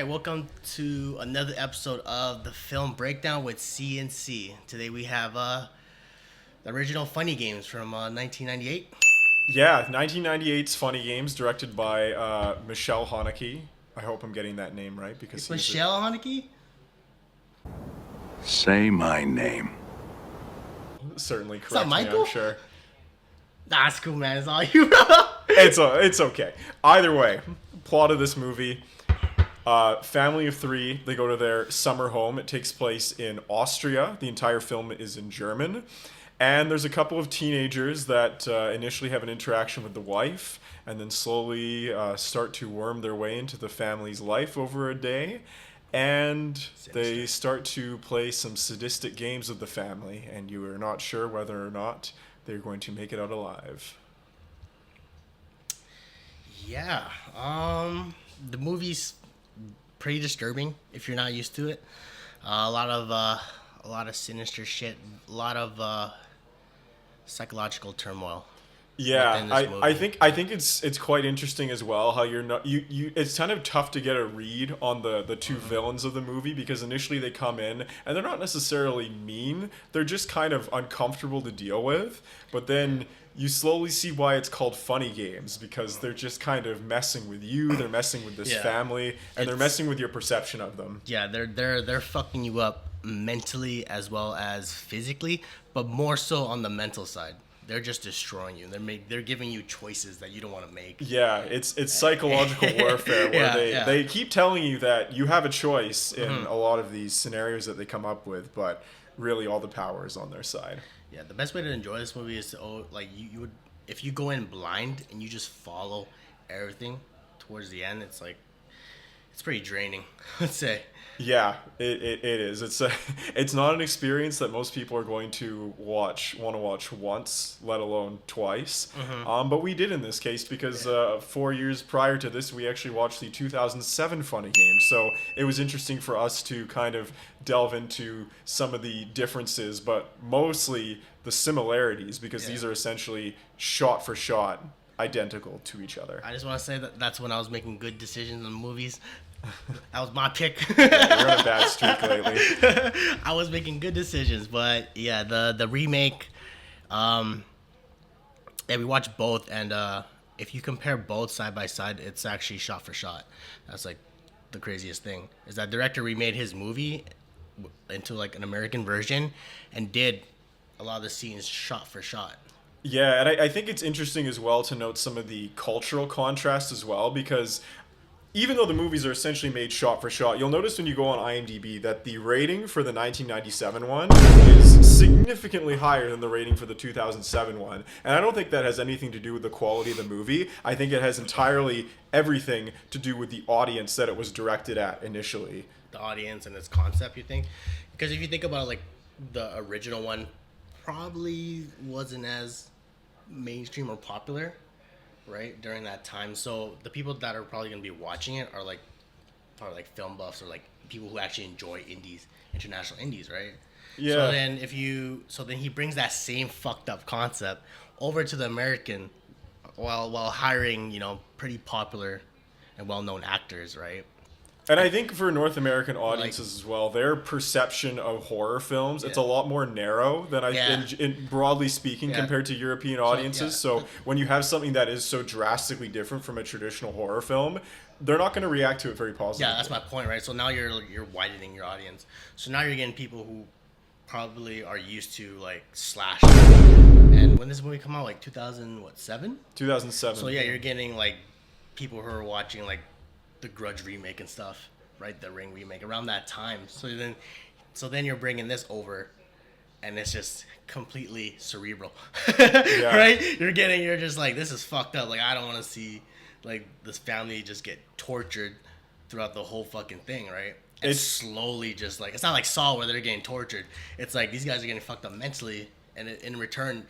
right, welcome to another episode of the Film Breakdown with CNC. Today we have the original Funny Games from 1998. Yeah, 1998's Funny Games, directed by Michelle Haneke. I hope I'm getting that name right because It's Michelle Haneke? Say my name. Certainly not correct me, Michael? I'm sure. Nah, it's cool, man. It's all you. It's okay. Either way, plot of this movie. Family of three, they go to their summer home. It takes place in Austria. The entire film is in German. And there's a couple of teenagers that initially have an interaction with the wife and then slowly start to worm their way into the family's life over a day. And they start to play some sadistic games with the family, and you are not sure whether or not they're going to make it out alive. Yeah. The movie's pretty disturbing if you're not used to it. A lot of sinister shit. A lot of psychological turmoil. Yeah, I I think it's quite interesting as well how you're not you it's kind of tough to get a read on the two villains of the movie because initially they come in and they're not necessarily mean, they're just kind of uncomfortable to deal with, but then you slowly see why it's called Funny Games because they're just kind of messing with you, they're messing with this family, and they're messing with your perception of them. Yeah, they're fucking you up mentally as well as physically, but more so on the mental side. They're just destroying you. They're giving you choices that you don't want to make. Yeah, it's psychological warfare where they keep telling you that you have a choice in a lot of these scenarios that they come up with, but really all the power is on their side. Yeah, the best way to enjoy this movie is to, you would, if you go in blind and you just follow everything towards the end, it's pretty draining, let's say. Yeah, it is. It's not an experience that most people are going to want to watch once, let alone twice. But we did in this case because 4 years prior to this, we actually watched the 2007 Funny Games. So it was interesting for us to kind of delve into some of the differences, but mostly the similarities because these are essentially shot for shot identical to each other. I just want to say that's when I was making good decisions in movies. That was my pick. Yeah, you're on a bad streak lately. I was making good decisions, but yeah, the remake. Yeah, we watched both, and if you compare both side by side, it's actually shot for shot. That's like the craziest thing is that director remade his movie into like an American version, and did a lot of the scenes shot for shot. Yeah, and I think it's interesting as well to note some of the cultural contrast as well because even though the movies are essentially made shot for shot, you'll notice when you go on IMDb that the rating for the 1997 one is significantly higher than the rating for the 2007 one. And I don't think that has anything to do with the quality of the movie. I think it has entirely everything to do with the audience that it was directed at initially. The audience and its concept, you think? Because if you think about it, like the original one probably wasn't as mainstream or popular, right, during that time. So the people that are probably going to be watching it are like film buffs or like people who actually enjoy indies, international indies, right? Yeah. So then he brings that same fucked up concept over to the American while hiring, pretty popular and well-known actors, right? And I think for North American audiences as well, their perception of horror films, it's a lot more narrow than in broadly speaking compared to European audiences. So when you have something that is so drastically different from a traditional horror film, they're not going to react to it very positively. Yeah, that's my point, right? So now you're widening your audience. So now you're getting people who probably are used to like slash. And when this movie come out, like 2007? 2007. So yeah, you're getting like people who are watching like the Grudge remake and stuff, right? The Ring remake around that time. So then you're bringing this over, and it's just completely cerebral, right? You're just like, this is fucked up. Like I don't want to see like this family just get tortured throughout the whole fucking thing, right? It's slowly just like, it's not like Saw where they're getting tortured. It's like these guys are getting fucked up mentally, and in return,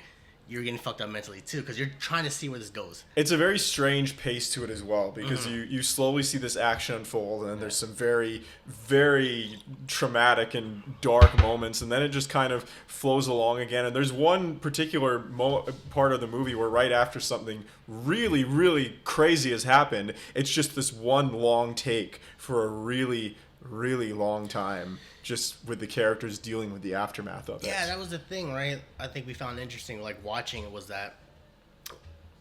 you're getting fucked up mentally too, because you're trying to see where this goes. It's a very strange pace to it as well, because you slowly see this action unfold, and then there's some very, very traumatic and dark moments, and then it just kind of flows along again. And there's one particular part of the movie where right after something really, really crazy has happened, it's just this one long take for a really, really long time, just with the characters dealing with the aftermath of it. Yeah, that was the thing, right? I think we found interesting, like, watching it, was that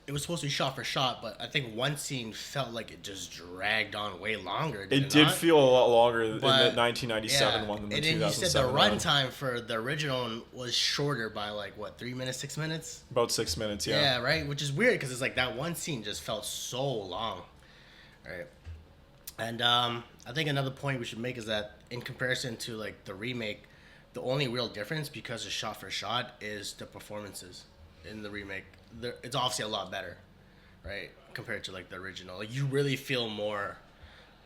it was supposed to be shot for shot, but I think one scene felt like it just dragged on way longer. It did not? feel a lot longer in the But, 1997 one than the and then 2007 you said the one. runtime for the original one was shorter by, like, what, 3 minutes, 6 minutes? About 6 minutes, yeah. Yeah, right? Which is weird, because it's like that one scene just felt so long, right? And I think another point we should make is that in comparison to, like, the remake, the only real difference, because it's shot for shot, is the performances in the remake. It's obviously a lot better, right, compared to, like, the original. Like, you really feel more...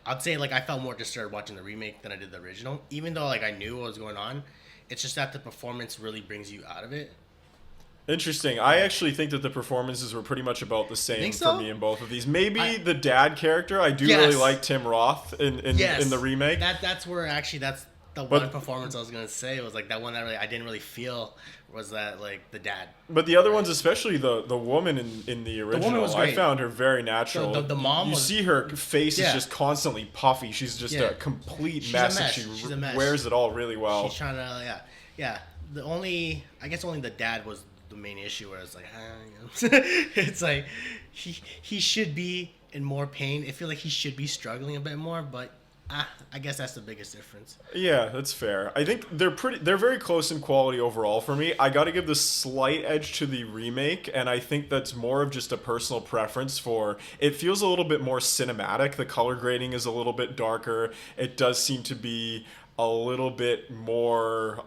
I'd say, like, I felt more disturbed watching the remake than I did the original. Even though, like, I knew what was going on, it's just that the performance really brings you out of it. Interesting. I actually think that the performances were pretty much about the same Think so? for me in both of these. Maybe the dad character. I do really like Tim Roth in the remake. That's where actually that's the one performance I was gonna say was like that one that I didn't really feel was that like the dad. But the other ones, especially the woman in the original, was I great. found her very natural. The mom you was- see her face is Yeah. just constantly puffy. She's just a complete She's mess, a mess. and She's a mess. wears it all really well. She's trying to yeah. I guess only the dad was the main issue where it's like it's like he should be in more pain. I feel like he should be struggling a bit more, but I guess that's the biggest difference. Yeah, that's fair. I think they're very close in quality overall for me. I got to give the slight edge to the remake, and I think that's more of just a personal preference for it feels a little bit more cinematic. The color grading is a little bit darker. It does seem to be a little bit more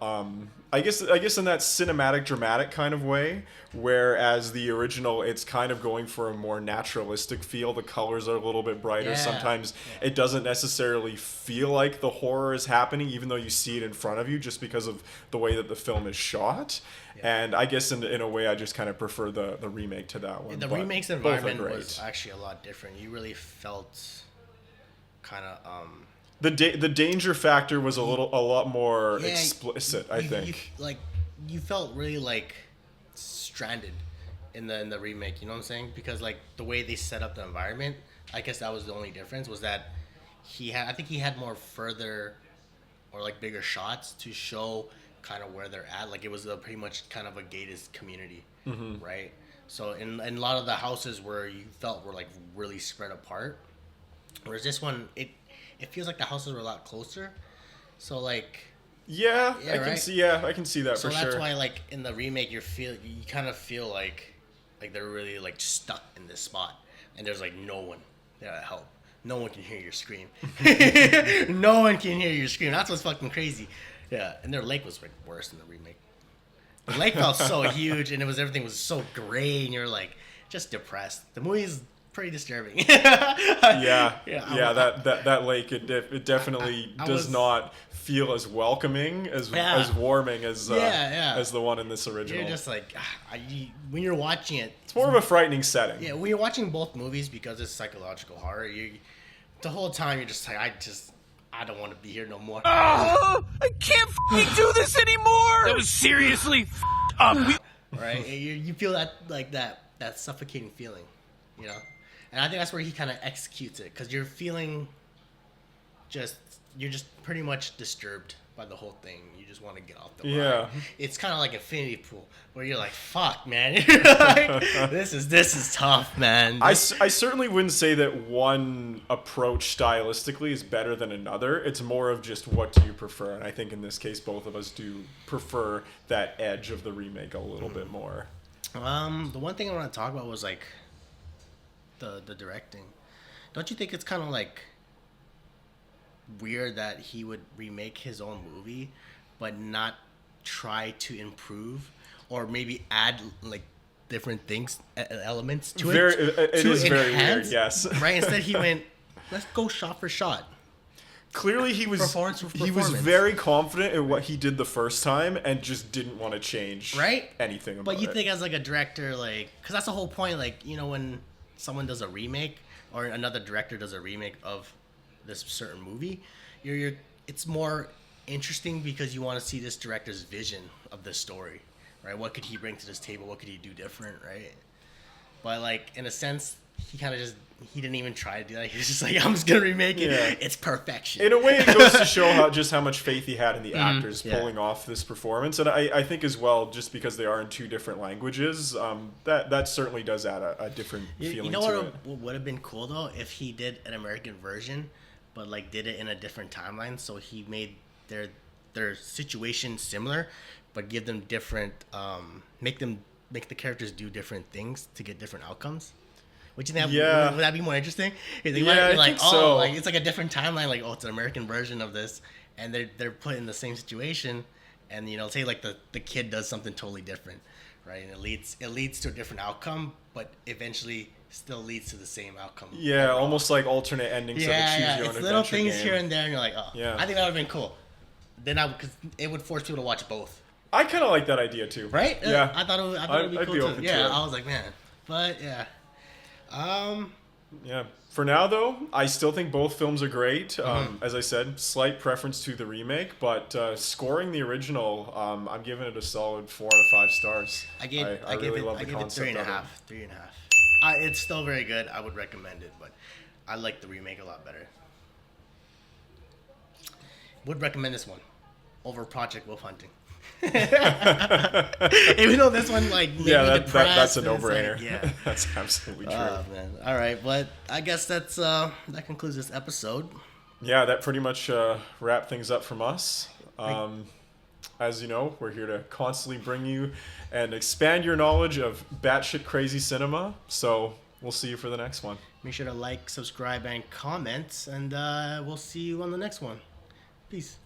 I guess in that cinematic dramatic kind of way, whereas the original it's kind of going for a more naturalistic feel. The colors are a little bit brighter. Yeah. Sometimes it doesn't necessarily feel like the horror is happening even though you see it in front of you just because of the way that the film is shot. And I guess in a way I just kind of prefer the remake to that one. The but remake's both are environment great. was actually a lot different. You really felt kind of The danger factor was a lot more explicit, I think. You felt really like stranded in the remake. You know what I'm saying? Because like the way they set up the environment, I guess that was the only difference. Was that I think he had more further or like bigger shots to show kind of where they're at. Like it was pretty much kind of a gated community, right? So in a lot of the houses where you felt were like really spread apart, whereas this one it feels like the houses were a lot closer. So like Yeah, I right? can see that so for that's sure. why like in the remake you kind of feel like they're really like stuck in this spot and there's like no one there to help. No one can hear your scream. No one can hear your scream. That's what's fucking crazy. Yeah, and their lake was like worse than the remake. The lake felt so huge and everything was so gray and you're like just depressed. The movie's pretty disturbing. That lake it definitely I does was- not feel as welcoming as warming as the one in this original. You're just like when you're watching it. It's more of a frightening setting. Yeah, when you're watching both movies because it's psychological horror, the whole time you're just like I don't want to be here no more. I can't do this anymore. That was seriously up. Right? And you feel that suffocating feeling, you know. And I think that's where he kind of executes it because you're feeling you're just pretty much disturbed by the whole thing. You just want to get off the ride. It's kind of like Infinity Pool where you're like, fuck, man. You're like, this is tough, man. I certainly wouldn't say that one approach stylistically is better than another. It's more of just what do you prefer. And I think in this case, both of us do prefer that edge of the remake a little bit more. The one thing I want to talk about was like the directing. Don't you think it's kind of like weird that he would remake his own movie but not try to improve or maybe add like different things elements to It is very weird, enhance, yes. right? Instead he went, let's go shot for shot. Clearly, he was very confident in what he did the first time and just didn't want to change anything about it. But you think as like a director, like, because that's the whole point, like, you know, when someone does a remake or another director does a remake of this certain movie, it's more interesting because you want to see this director's vision of the story, right? What could he bring to this table? What could he do different, right? But like in a sense, he didn't even try to do that. He was just like, I'm just gonna remake it. Yeah. It's perfection. In a way, it goes to show how much faith he had in the actors pulling off this performance, and I think as well, just because they are in two different languages, that certainly does add a different feeling. You know to what would have been cool though if he did an American version, but like did it in a different timeline, so he made their situation similar, but give them different, make the characters do different things to get different outcomes. Would you think would that be more interesting? They might be like, so. Like it's like a different timeline. Like, it's an American version of this, and they're put in the same situation, and you know, say like the kid does something totally different, right? And it leads to a different outcome, but eventually still leads to the same outcome. Yeah, almost like alternate endings of a choose your own adventure little things game. here and there, and you're like, I think that would have been cool. Then because it would force people to watch both. I kind of like that idea too. Right? Yeah, I thought it would be cool too. Yeah, I was like, man, but yeah. Yeah. For now, though, I still think both films are great. As I said, slight preference to the remake, but scoring the original, I'm giving it a solid 4 out of 5 stars. I give it 3.5. 3.5. It's still very good. I would recommend it, but I like the remake a lot better. Would recommend this one over Project Wolf Hunting. Even though this one like made me depressed, that's a no-brainer. Like, That's absolutely true. Man. All right, but I guess that concludes this episode. Yeah, that pretty much wrapped things up from us. As you know, we're here to constantly bring you and expand your knowledge of batshit crazy cinema. So we'll see you for the next one. Make sure to like, subscribe, and comment, and we'll see you on the next one. Peace.